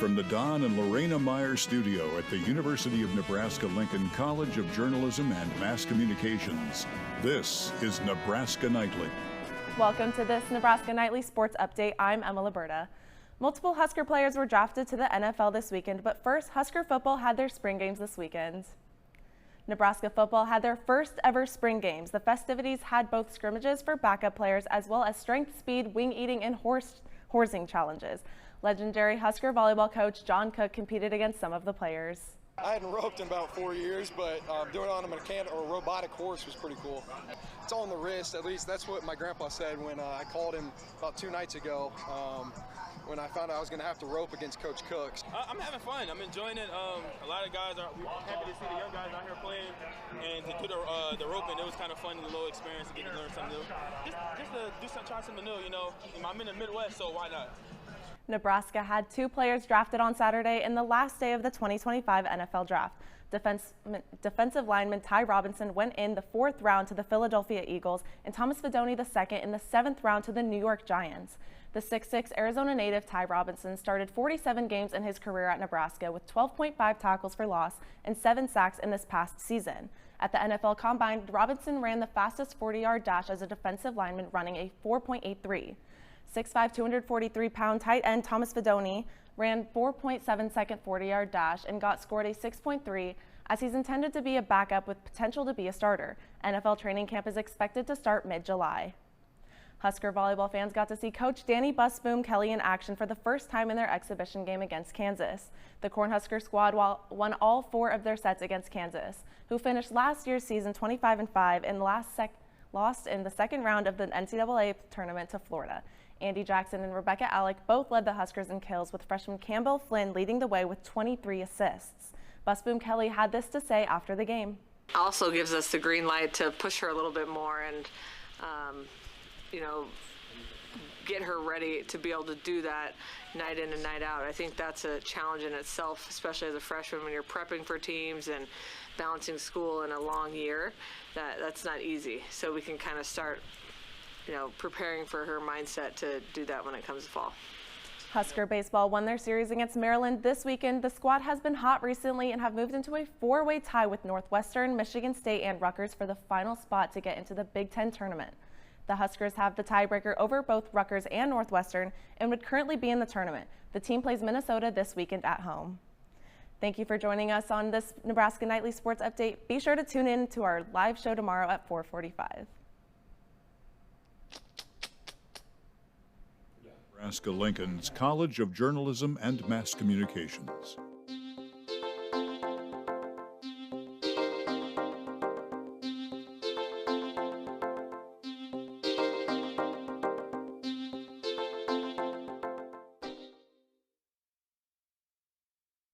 from the Don and Lorena Meyer studio at the University of Nebraska-Lincoln College of Journalism and Mass Communications, this is Nebraska Nightly. Welcome to this Nebraska Nightly Sports Update. I'm Emma Liberta. Multiple Husker players were drafted to the NFL this weekend, but first, Husker football had their spring games this weekend. Nebraska football had their first ever spring games. The festivities had both scrimmages for backup players as well as strength, speed, wing eating, and horsing challenges. Legendary Husker volleyball coach John Cook competed against some of the players. I hadn't roped in about 4 years, but doing it on a mechanical or robotic horse was pretty cool. It's on the wrist, at least that's what my grandpa said when I called him about 2 nights ago. When I found out I was going to have to rope against Coach Cooks. I'm having fun. I'm enjoying it. A lot of guys are happy to see the young guys out here playing, and to do the roping, it was kind of fun, a little experience to get to learn something new. Just to try something new, you know. I'm in the Midwest, so why not? Nebraska had 2 players drafted on Saturday in the last day of the 2025 NFL Draft. Defensive lineman Ty Robinson went in the 4th round to the Philadelphia Eagles, and Thomas Fidone II in the 7th round to the New York Giants. The 6'6" Arizona native Ty Robinson started 47 games in his career at Nebraska with 12.5 tackles for loss and 7 sacks in this past season. At the NFL Combine, Robinson ran the fastest 40-yard dash as a defensive lineman, running a 4.83. 6'5", 243-pound tight end Thomas Fidone ran 4.7-second 40-yard dash and scored a 6.3 as he's intended to be a backup with potential to be a starter. NFL training camp is expected to start mid-July. Husker volleyball fans got to see Coach Danny Busboom Kelly in action for the first time in their exhibition game against Kansas. The Cornhusker squad won all 4 of their sets against Kansas, who finished last year's season 25-5 and lost in the second round of the NCAA tournament to Florida. Andy Jackson and Rebecca Alec both led the Huskers in kills, with freshman Campbell Flynn leading the way with 23 assists. Busboom Kelly had this to say after the game. Also gives us the green light to push her a little bit more and, you know, get her ready to be able to do that night in and night out. I think that's a challenge in itself, especially as a freshman when you're prepping for teams and balancing school in a long year. That's not easy. So we can kind of start, you know, preparing for her mindset to do that when it comes to fall. Husker baseball won their series against Maryland this weekend. The squad has been hot recently and have moved into a 4-way tie with Northwestern, Michigan State, and Rutgers for the final spot to get into the Big Ten tournament. The Huskers have the tiebreaker over both Rutgers and Northwestern and would currently be in the tournament. The team plays Minnesota this weekend at home. Thank you for joining us on this Nebraska Nightly Sports Update. Be sure to tune in to our live show tomorrow at 4:45. Nebraska-Lincoln's College of Journalism and Mass Communications.